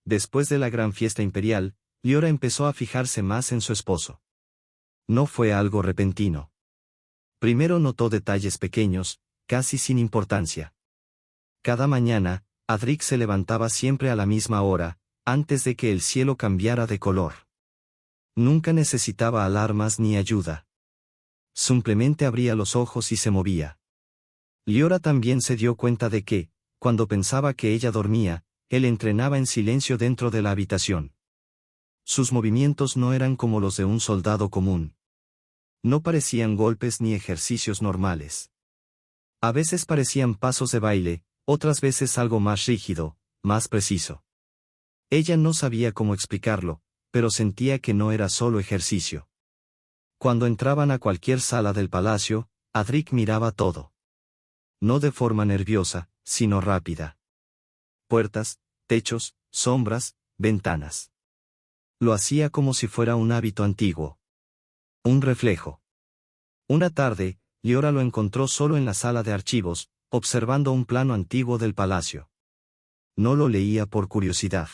Después de la gran fiesta imperial, Liora empezó a fijarse más en su esposo. No fue algo repentino. Primero notó detalles pequeños, casi sin importancia. Cada mañana, Adric se levantaba siempre a la misma hora, antes de que el cielo cambiara de color. Nunca necesitaba alarmas ni ayuda. Simplemente abría los ojos y se movía. Liora también se dio cuenta de que, cuando pensaba que ella dormía, él entrenaba en silencio dentro de la habitación. Sus movimientos no eran como los de un soldado común. No parecían golpes ni ejercicios normales. A veces parecían pasos de baile, otras veces algo más rígido, más preciso. Ella no sabía cómo explicarlo, pero sentía que no era solo ejercicio. Cuando entraban a cualquier sala del palacio, Adric miraba todo. No de forma nerviosa, sino rápida. Puertas, techos, sombras, ventanas. Lo hacía como si fuera un hábito antiguo. Un reflejo. Una tarde, Liora lo encontró solo en la sala de archivos, observando un plano antiguo del palacio. No lo leía por curiosidad.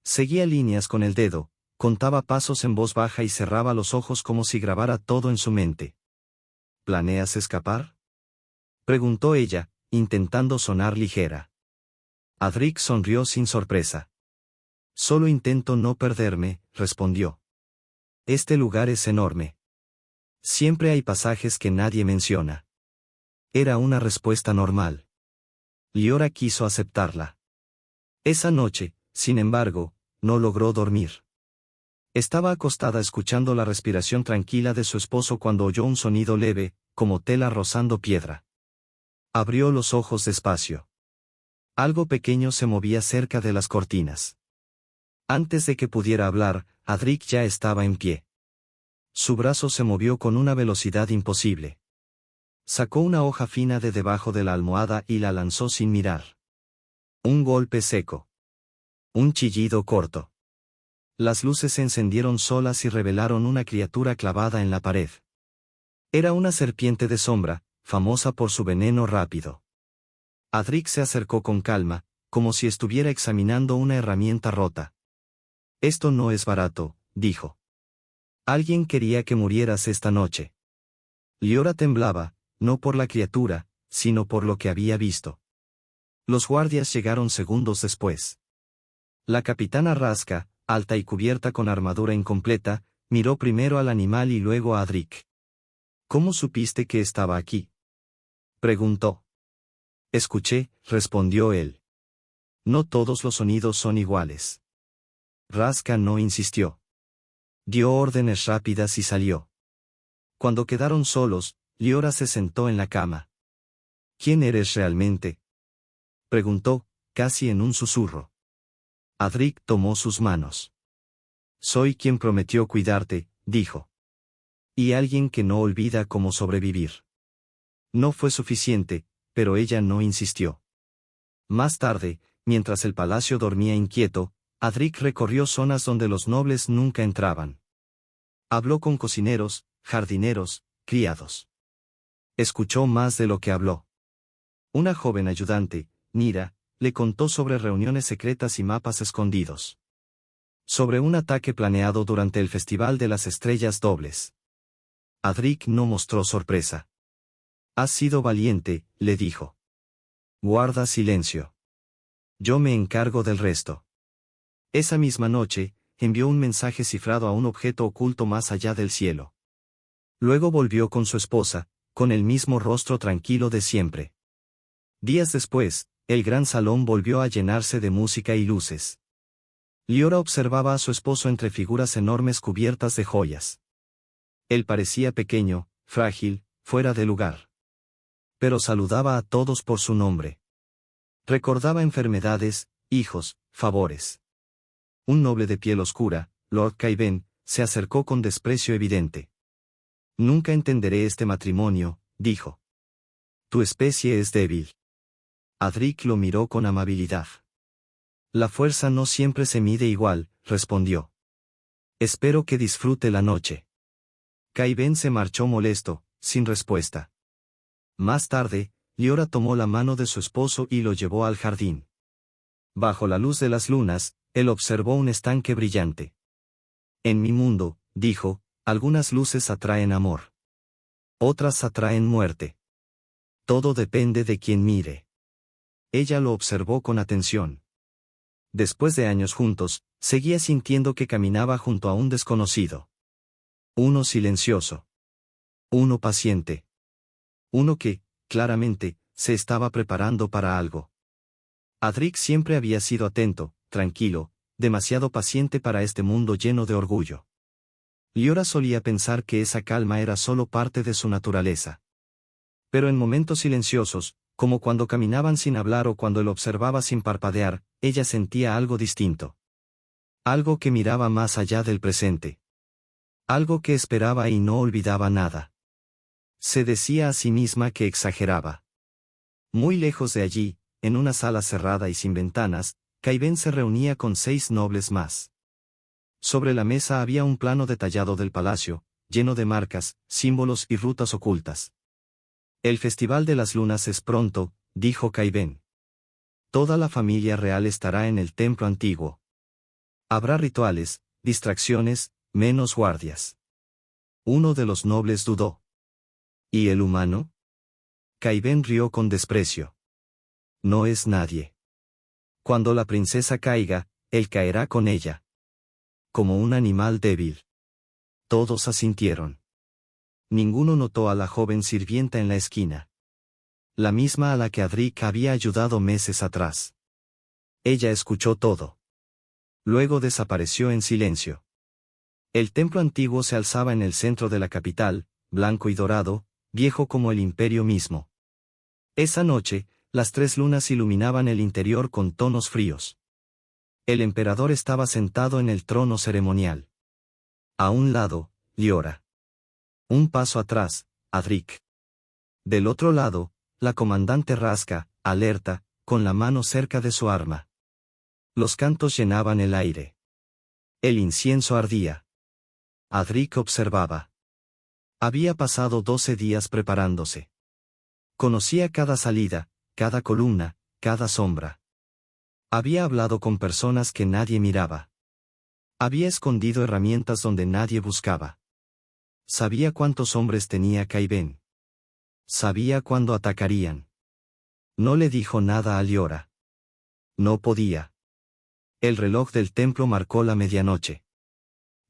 Seguía líneas con el dedo, contaba pasos en voz baja y cerraba los ojos como si grabara todo en su mente. ¿Planeas escapar?, preguntó ella, intentando sonar ligera. Adric sonrió sin sorpresa. Solo intento no perderme, respondió. Este lugar es enorme. Siempre hay pasajes que nadie menciona. Era una respuesta normal. Liora quiso aceptarla. Esa noche, sin embargo, no logró dormir. Estaba acostada escuchando la respiración tranquila de su esposo cuando oyó un sonido leve, como tela rozando piedra. Abrió los ojos despacio. Algo pequeño se movía cerca de las cortinas. Antes de que pudiera hablar, Adric ya estaba en pie. Su brazo se movió con una velocidad imposible. Sacó una hoja fina de debajo de la almohada y la lanzó sin mirar. Un golpe seco. Un chillido corto. Las luces se encendieron solas y revelaron una criatura clavada en la pared. Era una serpiente de sombra, famosa por su veneno rápido. Adric se acercó con calma, como si estuviera examinando una herramienta rota. Esto no es barato, dijo. Alguien quería que murieras esta noche. Liora temblaba, no por la criatura, sino por lo que había visto. Los guardias llegaron segundos después. La capitana Raska, alta y cubierta con armadura incompleta, miró primero al animal y luego a Adric. ¿Cómo supiste que estaba aquí?, preguntó. Escuché, respondió él. No todos los sonidos son iguales. Raska no insistió. Dio órdenes rápidas y salió. Cuando quedaron solos, Liora se sentó en la cama. ¿Quién eres realmente?, preguntó, casi en un susurro. Adric tomó sus manos. Soy quien prometió cuidarte, dijo. Y alguien que no olvida cómo sobrevivir. No fue suficiente, pero ella no insistió. Más tarde, mientras el palacio dormía inquieto, Adric recorrió zonas donde los nobles nunca entraban. Habló con cocineros, jardineros, criados. Escuchó más de lo que habló. Una joven ayudante, Nira, le contó sobre reuniones secretas y mapas escondidos. Sobre un ataque planeado durante el Festival de las Estrellas Dobles. Adric no mostró sorpresa. Has sido valiente, le dijo. Guarda silencio. Yo me encargo del resto. Esa misma noche, envió un mensaje cifrado a un objeto oculto más allá del cielo. Luego volvió con su esposa, con el mismo rostro tranquilo de siempre. Días después, el gran salón volvió a llenarse de música y luces. Liora observaba a su esposo entre figuras enormes cubiertas de joyas. Él parecía pequeño, frágil, fuera de lugar. Pero saludaba a todos por su nombre. Recordaba enfermedades, hijos, favores. Un noble de piel oscura, Lord Kaiben, se acercó con desprecio evidente. Nunca entenderé este matrimonio, dijo. Tu especie es débil. Adric lo miró con amabilidad. La fuerza no siempre se mide igual, respondió. Espero que disfrute la noche. Kaiben se marchó molesto, sin respuesta. Más tarde, Liora tomó la mano de su esposo y lo llevó al jardín. Bajo la luz de las lunas, él observó un estanque brillante. En mi mundo, dijo, algunas luces atraen amor. Otras atraen muerte. Todo depende de quien mire. Ella lo observó con atención. Después de años juntos, seguía sintiendo que caminaba junto a un desconocido. Uno silencioso. Uno paciente. Uno que, claramente, se estaba preparando para algo. Adric siempre había sido atento, tranquilo, demasiado paciente para este mundo lleno de orgullo. Liora solía pensar que esa calma era solo parte de su naturaleza. Pero en momentos silenciosos, como cuando caminaban sin hablar o cuando él observaba sin parpadear, ella sentía algo distinto. Algo que miraba más allá del presente. Algo que esperaba y no olvidaba nada. Se decía a sí misma que exageraba. Muy lejos de allí, en una sala cerrada y sin ventanas, Kaiben se reunía con 6 nobles más. Sobre la mesa había un plano detallado del palacio, lleno de marcas, símbolos y rutas ocultas. El Festival de las Lunas es pronto, dijo Kaiben. Toda la familia real estará en el templo antiguo. Habrá rituales, distracciones, menos guardias. Uno de los nobles dudó. ¿Y el humano? Kaiben rió con desprecio. No es nadie. Cuando la princesa caiga, él caerá con ella. Como un animal débil. Todos asintieron. Ninguno notó a la joven sirvienta en la esquina. La misma a la que Adric había ayudado meses atrás. Ella escuchó todo. Luego desapareció en silencio. El templo antiguo se alzaba en el centro de la capital, blanco y dorado, viejo como el imperio mismo. Esa noche, las 3 lunas iluminaban el interior con tonos fríos. El emperador estaba sentado en el trono ceremonial. A un lado, Liora. Un paso atrás, Adric. Del otro lado, la comandante Raska, alerta, con la mano cerca de su arma. Los cantos llenaban el aire. El incienso ardía. Adric observaba. Había pasado 12 días preparándose. Conocía cada salida, cada columna, cada sombra. Había hablado con personas que nadie miraba. Había escondido herramientas donde nadie buscaba. Sabía cuántos hombres tenía Kaiben. Sabía cuándo atacarían. No le dijo nada a Liora. No podía. El reloj del templo marcó la medianoche.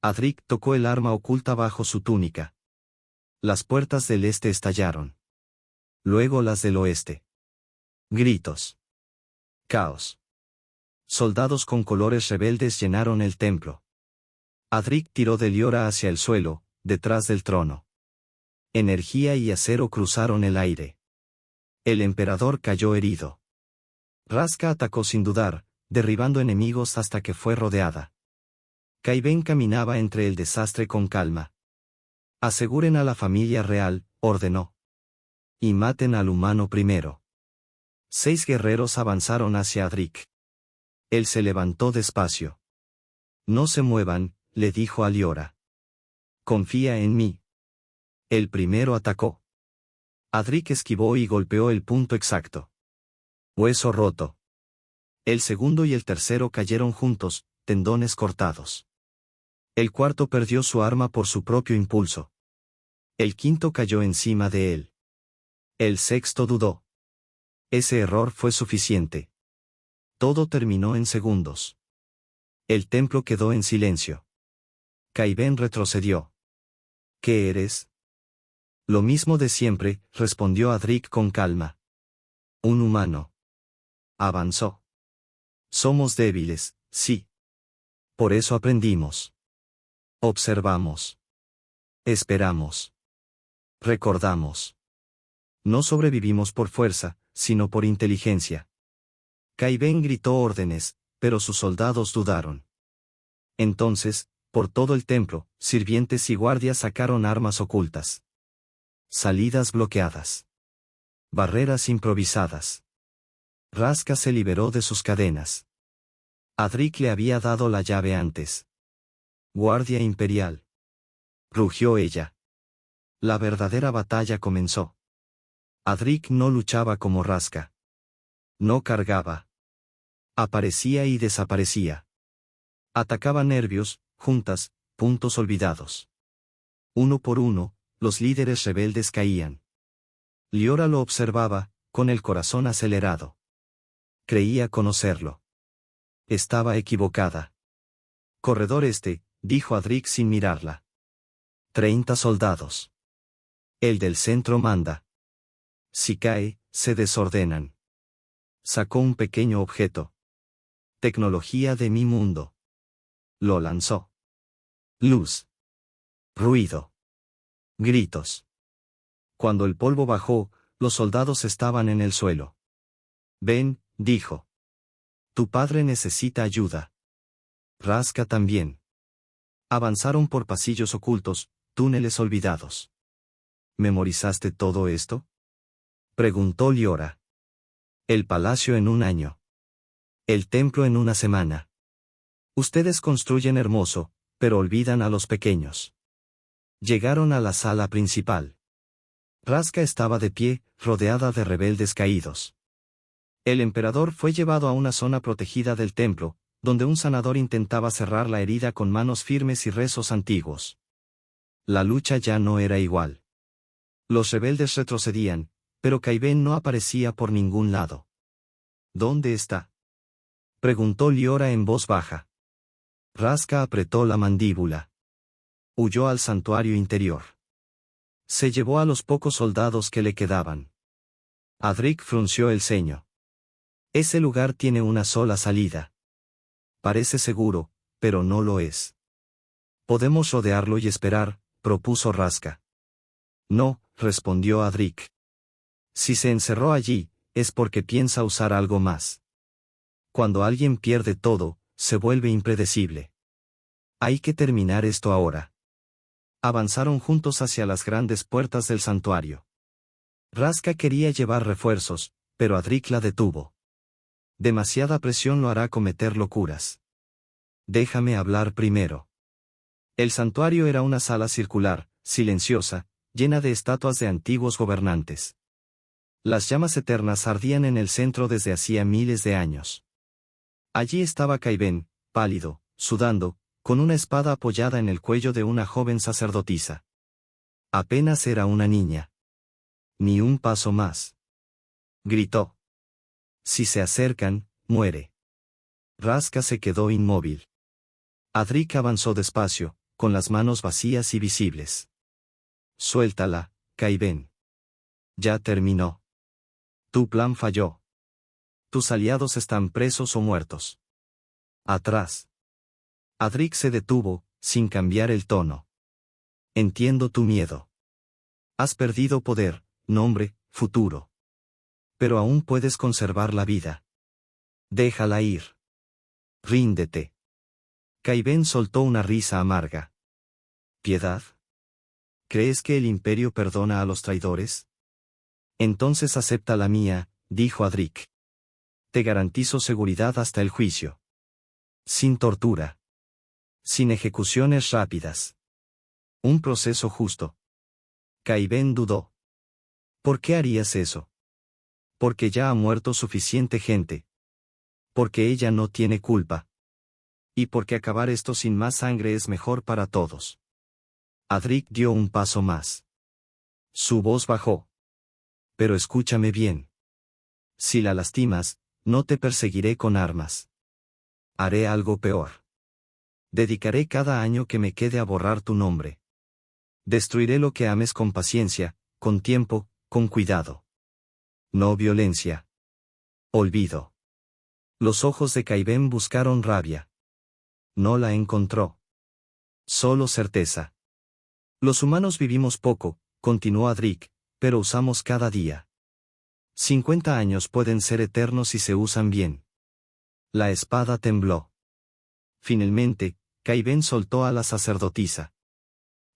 Adric tocó el arma oculta bajo su túnica. Las puertas del este estallaron. Luego las del oeste. Gritos. Caos. Soldados con colores rebeldes llenaron el templo. Adric tiró de Liora hacia el suelo, detrás del trono. Energía y acero cruzaron el aire. El emperador cayó herido. Raska atacó sin dudar, derribando enemigos hasta que fue rodeada. Kaiben caminaba entre el desastre con calma. Aseguren a la familia real, ordenó. Y maten al humano primero. 6 guerreros avanzaron hacia Adric. Él se levantó despacio. No se muevan, le dijo a Liora. Confía en mí. El primero atacó. Adric esquivó y golpeó el punto exacto. Hueso roto. El segundo y el tercero cayeron juntos, tendones cortados. El cuarto perdió su arma por su propio impulso. El quinto cayó encima de él. El sexto dudó. Ese error fue suficiente. Todo terminó en segundos. El templo quedó en silencio. Kaiben retrocedió. ¿Qué eres? Lo mismo de siempre, respondió Adric con calma. Un humano. Avanzó. Somos débiles, sí. Por eso aprendimos. Observamos. Esperamos. Recordamos. No sobrevivimos por fuerza, sino por inteligencia. Kaiben gritó órdenes, pero sus soldados dudaron. Entonces, por todo el templo, sirvientes y guardias sacaron armas ocultas. Salidas bloqueadas. Barreras improvisadas. Raska se liberó de sus cadenas. Adric le había dado la llave antes. Guardia imperial. Rugió ella. La verdadera batalla comenzó. Adric no luchaba como Raska. No cargaba. Aparecía y desaparecía. Atacaba nervios, juntas, puntos olvidados. Uno por uno, los líderes rebeldes caían. Liora lo observaba, con el corazón acelerado. Creía conocerlo. Estaba equivocada. Corredor este, dijo Adric sin mirarla. 30 soldados. El del centro manda. Si cae, se desordenan. Sacó un pequeño objeto. Tecnología de mi mundo. Lo lanzó. Luz. Ruido. Gritos. Cuando el polvo bajó, los soldados estaban en el suelo. Ven, dijo. Tu padre necesita ayuda. Raska también. Avanzaron por pasillos ocultos, túneles olvidados. ¿Memorizaste todo esto? Preguntó Liora. El palacio en un año. El templo en una semana. Ustedes construyen hermoso, pero olvidan a los pequeños. Llegaron a la sala principal. Raska estaba de pie, rodeada de rebeldes caídos. El emperador fue llevado a una zona protegida del templo, donde un sanador intentaba cerrar la herida con manos firmes y rezos antiguos. La lucha ya no era igual. Los rebeldes retrocedían, pero Kaiben no aparecía por ningún lado. ¿Dónde está? Preguntó Liora en voz baja. Raska apretó la mandíbula. Huyó al santuario interior. Se llevó a los pocos soldados que le quedaban. Adric frunció el ceño. Ese lugar tiene una sola salida. Parece seguro, pero no lo es. Podemos rodearlo y esperar, propuso Raska. No, respondió Adric. Si se encerró allí, es porque piensa usar algo más. Cuando alguien pierde todo, se vuelve impredecible. Hay que terminar esto ahora. Avanzaron juntos hacia las grandes puertas del santuario. Raska quería llevar refuerzos, pero Adric la detuvo. Demasiada presión lo hará cometer locuras. Déjame hablar primero. El santuario era una sala circular, silenciosa, llena de estatuas de antiguos gobernantes. Las llamas eternas ardían en el centro desde hacía miles de años. Allí estaba Kaiben, pálido, sudando, con una espada apoyada en el cuello de una joven sacerdotisa. Apenas era una niña. Ni un paso más. Gritó. Si se acercan, muere. Raska se quedó inmóvil. Adric avanzó despacio, con las manos vacías y visibles. Suéltala, Kaiben. Ya terminó. Tu plan falló. Tus aliados están presos o muertos. Atrás. Adric se detuvo, sin cambiar el tono. Entiendo tu miedo. Has perdido poder, nombre, futuro. Pero aún puedes conservar la vida. Déjala ir. Ríndete. Kaiben soltó una risa amarga. ¿Piedad? ¿Crees que el imperio perdona a los traidores? Entonces acepta la mía, dijo Adric. Te garantizo seguridad hasta el juicio. Sin tortura. Sin ejecuciones rápidas. Un proceso justo. Kaiben dudó. ¿Por qué harías eso? Porque ya ha muerto suficiente gente. Porque ella no tiene culpa. Y porque acabar esto sin más sangre es mejor para todos. Adric dio un paso más. Su voz bajó. Pero escúchame bien. Si la lastimas, no te perseguiré con armas. Haré algo peor. Dedicaré cada año que me quede a borrar tu nombre. Destruiré lo que ames con paciencia, con tiempo, con cuidado. No violencia. Olvido. Los ojos de Kaiben buscaron rabia. No la encontró. Solo certeza. Los humanos vivimos poco, continuó Adric, pero usamos cada día. 50 años pueden ser eternos si se usan bien. La espada tembló. Finalmente, Kaiben soltó a la sacerdotisa.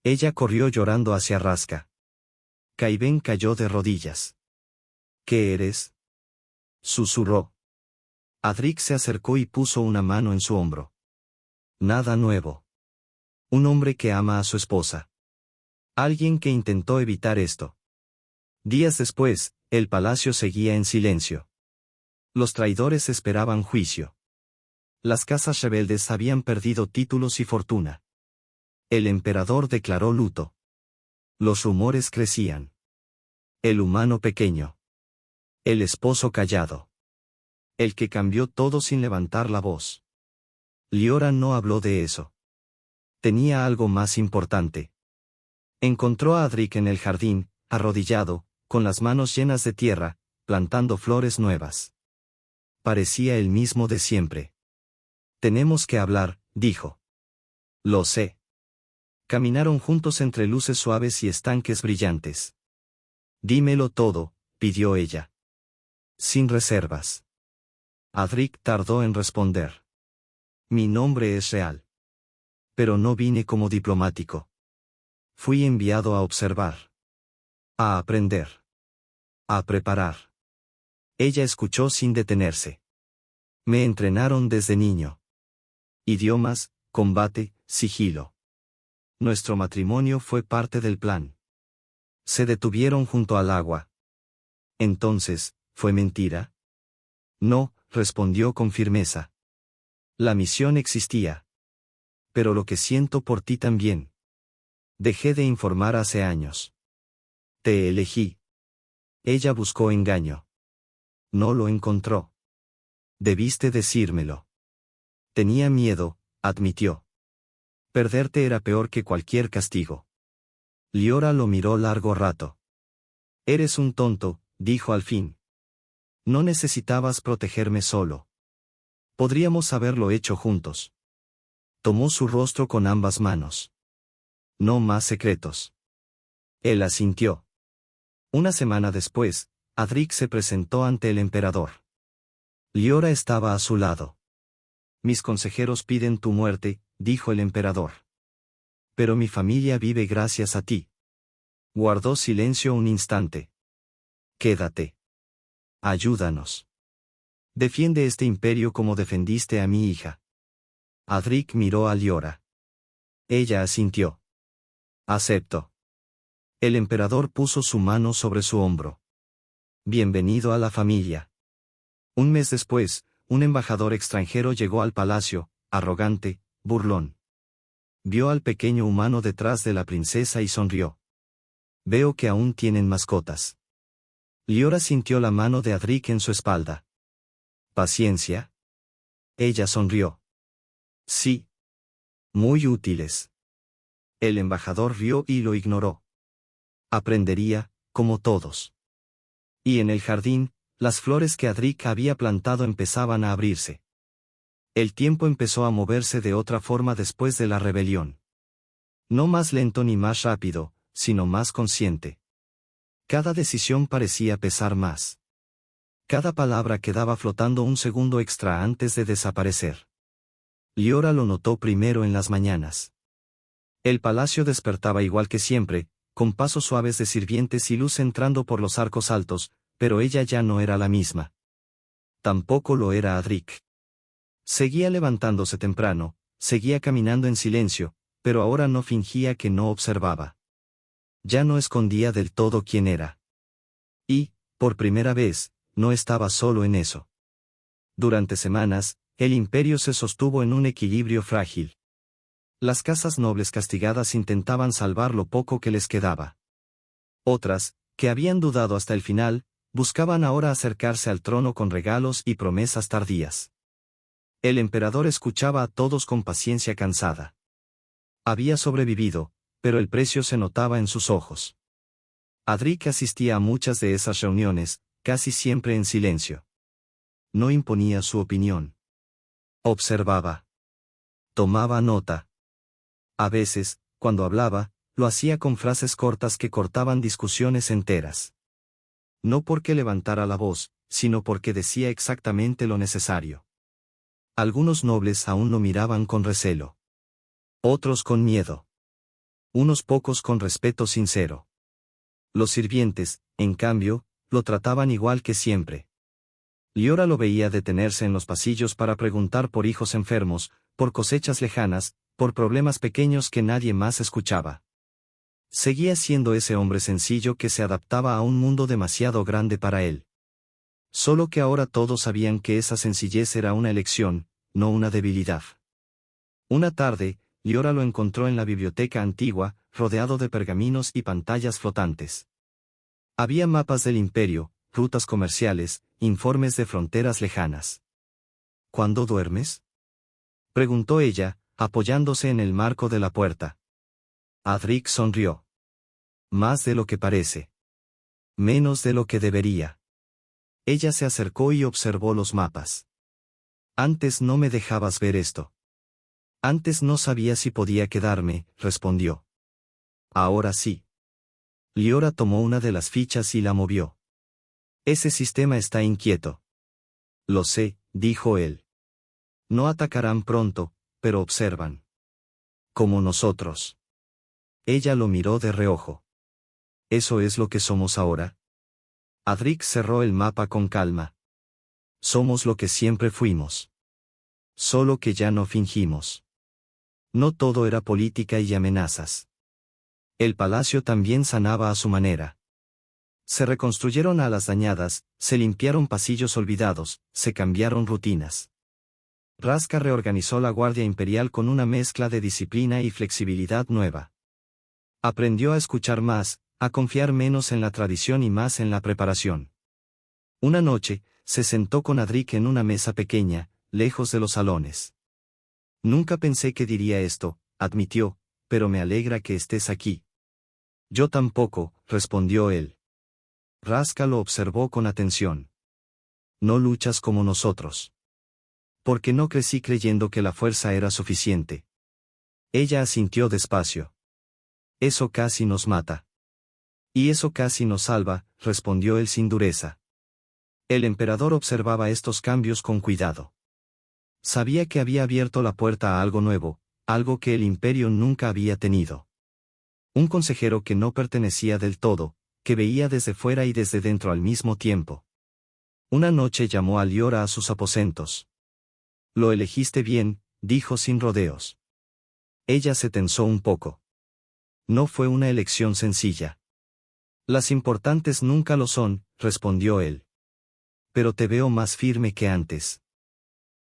Ella corrió llorando hacia Raska. Kaiben cayó de rodillas. ¿Qué eres? Susurró. Adric se acercó y puso una mano en su hombro. Nada nuevo. Un hombre que ama a su esposa. Alguien que intentó evitar esto. Días después, el palacio seguía en silencio. Los traidores esperaban juicio. Las casas rebeldes habían perdido títulos y fortuna. El emperador declaró luto. Los rumores crecían. El humano pequeño. El esposo callado. El que cambió todo sin levantar la voz. Liora no habló de eso. Tenía algo más importante. Encontró a Adrik en el jardín, arrodillado, con las manos llenas de tierra, plantando flores nuevas. Parecía el mismo de siempre. Tenemos que hablar, dijo. Lo sé. Caminaron juntos entre luces suaves y estanques brillantes. Dímelo todo, pidió ella. Sin reservas. Adrik tardó en responder. Mi nombre es real. Pero no vine como diplomático. Fui enviado a observar. A aprender. A preparar. Ella escuchó sin detenerse. Me entrenaron desde niño. Idiomas, combate, sigilo. Nuestro matrimonio fue parte del plan. Se detuvieron junto al agua. Entonces, ¿fue mentira? No, respondió con firmeza. La misión existía. Pero lo que siento por ti también. Dejé de informar hace años. Te elegí. Ella buscó engaño. No lo encontró. Debiste decírmelo. Tenía miedo, admitió. Perderte era peor que cualquier castigo. Liora lo miró largo rato. Eres un tonto, dijo al fin. No necesitabas protegerme solo. Podríamos haberlo hecho juntos. Tomó su rostro con ambas manos. No más secretos. Él asintió. Una semana después, Adrik se presentó ante el emperador. Liora estaba a su lado. Mis consejeros piden tu muerte, dijo el emperador. Pero mi familia vive gracias a ti. Guardó silencio un instante. Quédate. Ayúdanos. Defiende este imperio como defendiste a mi hija. Adrik miró a Liora. Ella asintió. Acepto. El emperador puso su mano sobre su hombro. Bienvenido a la familia. Un mes después, un embajador extranjero llegó al palacio, arrogante, burlón. Vio al pequeño humano detrás de la princesa y sonrió. Veo que aún tienen mascotas. Liora sintió la mano de Adrik en su espalda. ¿Paciencia? Ella sonrió. Sí. Muy útiles. El embajador rió y lo ignoró. Aprendería, como todos. Y en el jardín, las flores que Adrik había plantado empezaban a abrirse. El tiempo empezó a moverse de otra forma después de la rebelión. No más lento ni más rápido, sino más consciente. Cada decisión parecía pesar más. Cada palabra quedaba flotando un segundo extra antes de desaparecer. Liora lo notó primero en las mañanas. El palacio despertaba igual que siempre, con pasos suaves de sirvientes y luz entrando por los arcos altos, pero ella ya no era la misma. Tampoco lo era Adrik. Seguía levantándose temprano, seguía caminando en silencio, pero ahora no fingía que no observaba. Ya no escondía del todo quién era. Y, por primera vez, no estaba solo en eso. Durante semanas, el imperio se sostuvo en un equilibrio frágil. Las casas nobles castigadas intentaban salvar lo poco que les quedaba. Otras, que habían dudado hasta el final, buscaban ahora acercarse al trono con regalos y promesas tardías. El emperador escuchaba a todos con paciencia cansada. Había sobrevivido, pero el precio se notaba en sus ojos. Adrik asistía a muchas de esas reuniones, casi siempre en silencio. No imponía su opinión. Observaba. Tomaba nota. A veces, cuando hablaba, lo hacía con frases cortas que cortaban discusiones enteras. No porque levantara la voz, sino porque decía exactamente lo necesario. Algunos nobles aún lo miraban con recelo. Otros con miedo. Unos pocos con respeto sincero. Los sirvientes, en cambio, lo trataban igual que siempre. Liora lo veía detenerse en los pasillos para preguntar por hijos enfermos, por cosechas lejanas, por problemas pequeños que nadie más escuchaba. Seguía siendo ese hombre sencillo que se adaptaba a un mundo demasiado grande para él. Solo que ahora todos sabían que esa sencillez era una elección, no una debilidad. Una tarde, Liora lo encontró en la biblioteca antigua, rodeado de pergaminos y pantallas flotantes. Había mapas del imperio, rutas comerciales, informes de fronteras lejanas. ¿Cuándo duermes?, preguntó ella, apoyándose en el marco de la puerta. Adric sonrió. Más de lo que parece. Menos de lo que debería. Ella se acercó y observó los mapas. Antes no me dejabas ver esto. Antes no sabía si podía quedarme, respondió. Ahora sí. Liora tomó una de las fichas y la movió. Ese sistema está inquieto. Lo sé, dijo él. No atacarán pronto, pero observan. Como nosotros. Ella lo miró de reojo. ¿Eso es lo que somos ahora? Adric cerró el mapa con calma. Somos lo que siempre fuimos. Solo que ya no fingimos. No todo era política y amenazas. El palacio también sanaba a su manera. Se reconstruyeron alas dañadas, se limpiaron pasillos olvidados, se cambiaron rutinas. Raska reorganizó la Guardia Imperial con una mezcla de disciplina y flexibilidad nueva. Aprendió a escuchar más, a confiar menos en la tradición y más en la preparación. Una noche, se sentó con Adric en una mesa pequeña, lejos de los salones. Nunca pensé que diría esto, admitió, pero me alegra que estés aquí. Yo tampoco, respondió él. Raska lo observó con atención. No luchas como nosotros. Porque no crecí creyendo que la fuerza era suficiente. Ella asintió despacio. Eso casi nos mata. Y eso casi nos salva, respondió él sin dureza. El emperador observaba estos cambios con cuidado. Sabía que había abierto la puerta a algo nuevo, algo que el imperio nunca había tenido. Un consejero que no pertenecía del todo, que veía desde fuera y desde dentro al mismo tiempo. Una noche llamó a Liora a sus aposentos. Lo elegiste bien, dijo sin rodeos. Ella se tensó un poco. No fue una elección sencilla. Las importantes nunca lo son, respondió él. Pero te veo más firme que antes.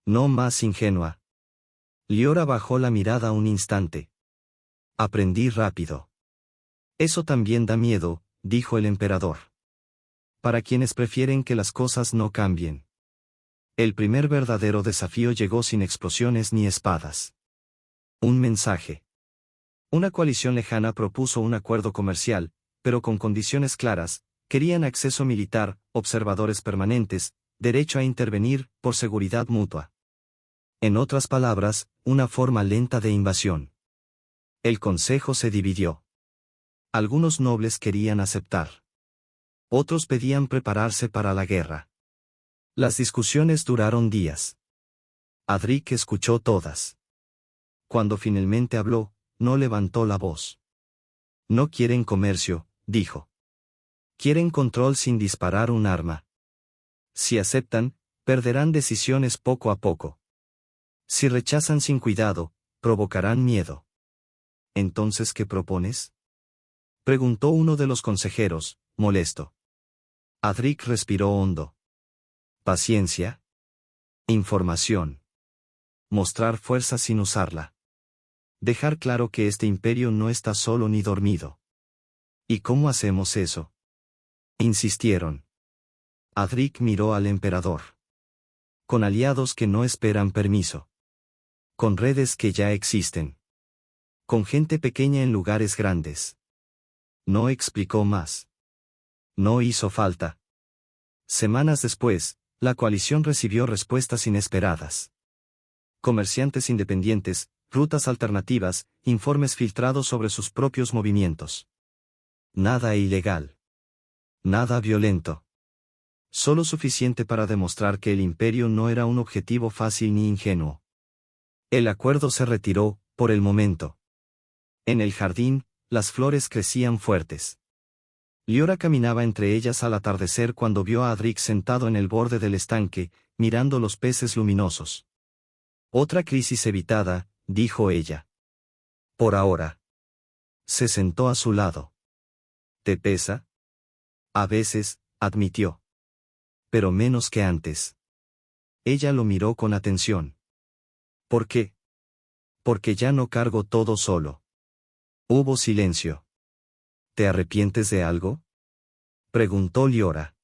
No más ingenua. Liora bajó la mirada un instante. Aprendí rápido. Eso también da miedo, dijo el emperador. Para quienes prefieren que las cosas no cambien. El primer verdadero desafío llegó sin explosiones ni espadas. Un mensaje. Una coalición lejana propuso un acuerdo comercial, pero con condiciones claras: querían acceso militar, observadores permanentes, derecho a intervenir, por seguridad mutua. En otras palabras, una forma lenta de invasión. El consejo se dividió. Algunos nobles querían aceptar. Otros pedían prepararse para la guerra. Las discusiones duraron días. Adric escuchó todas. Cuando finalmente habló, no levantó la voz. No quieren comercio, dijo. Quieren control sin disparar un arma. Si aceptan, perderán decisiones poco a poco. Si rechazan sin cuidado, provocarán miedo. ¿Entonces qué propones?, preguntó uno de los consejeros, molesto. Adric respiró hondo. Paciencia. Información. Mostrar fuerza sin usarla. Dejar claro que este imperio no está solo ni dormido. ¿Y cómo hacemos eso?, insistieron. Adric miró al emperador. Con aliados que no esperan permiso. Con redes que ya existen. Con gente pequeña en lugares grandes. No explicó más. No hizo falta. Semanas después, la coalición recibió respuestas inesperadas. Comerciantes independientes, rutas alternativas, informes filtrados sobre sus propios movimientos. Nada ilegal. Nada violento. Solo suficiente para demostrar que el imperio no era un objetivo fácil ni ingenuo. El acuerdo se retiró, por el momento. En el jardín, las flores crecían fuertes. Liora caminaba entre ellas al atardecer cuando vio a Adric sentado en el borde del estanque, mirando los peces luminosos. Otra crisis evitada, dijo ella. Por ahora. Se sentó a su lado. ¿Te pesa? A veces, admitió. Pero menos que antes. Ella lo miró con atención. ¿Por qué? Porque ya no cargo todo solo. Hubo silencio. ¿Te arrepientes de algo? Preguntó Liora.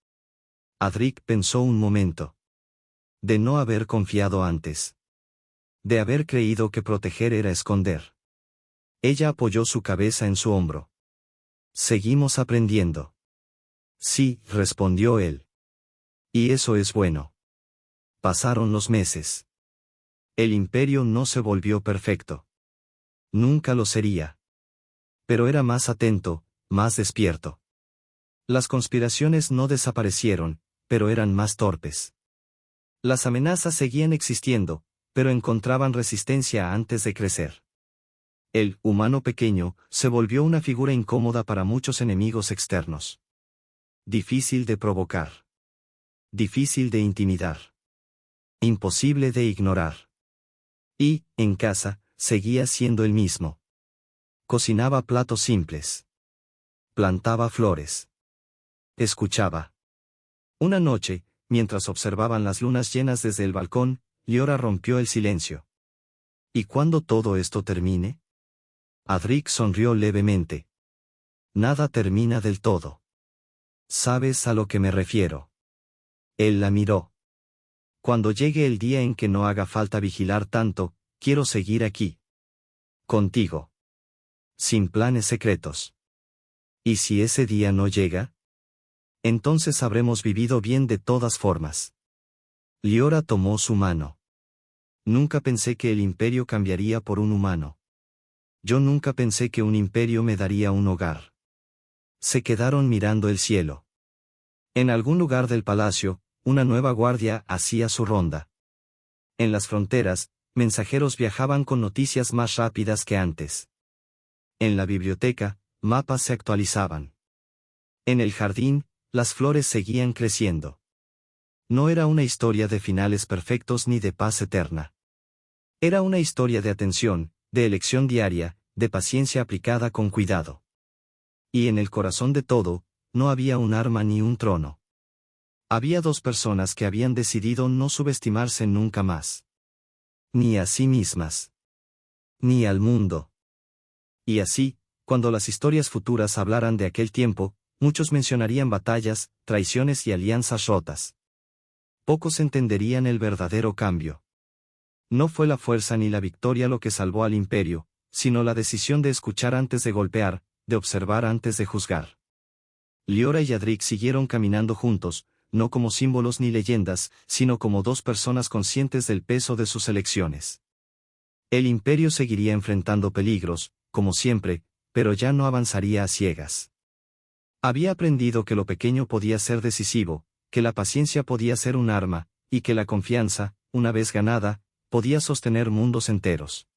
Adric pensó un momento. De no haber confiado antes. De haber creído que proteger era esconder. Ella apoyó su cabeza en su hombro. Seguimos aprendiendo. Sí, respondió él. Y eso es bueno. Pasaron los meses. El imperio no se volvió perfecto. Nunca lo sería. Pero era más atento, más despierto. Las conspiraciones no desaparecieron, pero eran más torpes. Las amenazas seguían existiendo, pero encontraban resistencia antes de crecer. El humano pequeño se volvió una figura incómoda para muchos enemigos externos. Difícil de provocar. Difícil de intimidar. Imposible de ignorar. Y, en casa, seguía siendo el mismo. Cocinaba platos simples. Plantaba flores. Escuchaba. Una noche, mientras observaban las lunas llenas desde el balcón, Liora rompió el silencio. ¿Y cuándo todo esto termine? Adric sonrió levemente. Nada termina del todo. ¿Sabes a lo que me refiero? Él la miró. Cuando llegue el día en que no haga falta vigilar tanto, quiero seguir aquí. Contigo. Sin planes secretos. ¿Y si ese día no llega? Entonces habremos vivido bien de todas formas. Liora tomó su mano. Nunca pensé que el imperio cambiaría por un humano. Yo nunca pensé que un imperio me daría un hogar. Se quedaron mirando el cielo. En algún lugar del palacio, una nueva guardia hacía su ronda. En las fronteras, mensajeros viajaban con noticias más rápidas que antes. En la biblioteca, mapas se actualizaban. En el jardín, las flores seguían creciendo. No era una historia de finales perfectos ni de paz eterna. Era una historia de atención, de elección diaria, de paciencia aplicada con cuidado. Y en el corazón de todo, no había un arma ni un trono. Había dos personas que habían decidido no subestimarse nunca más. Ni a sí mismas. Ni al mundo. Y así, cuando las historias futuras hablaran de aquel tiempo, muchos mencionarían batallas, traiciones y alianzas rotas. Pocos entenderían el verdadero cambio. No fue la fuerza ni la victoria lo que salvó al imperio, sino la decisión de escuchar antes de golpear, de observar antes de juzgar. Liora y Adric siguieron caminando juntos, no como símbolos ni leyendas, sino como dos personas conscientes del peso de sus elecciones. El imperio seguiría enfrentando peligros, como siempre, pero ya no avanzaría a ciegas. Había aprendido que lo pequeño podía ser decisivo, que la paciencia podía ser un arma, y que la confianza, una vez ganada, podía sostener mundos enteros.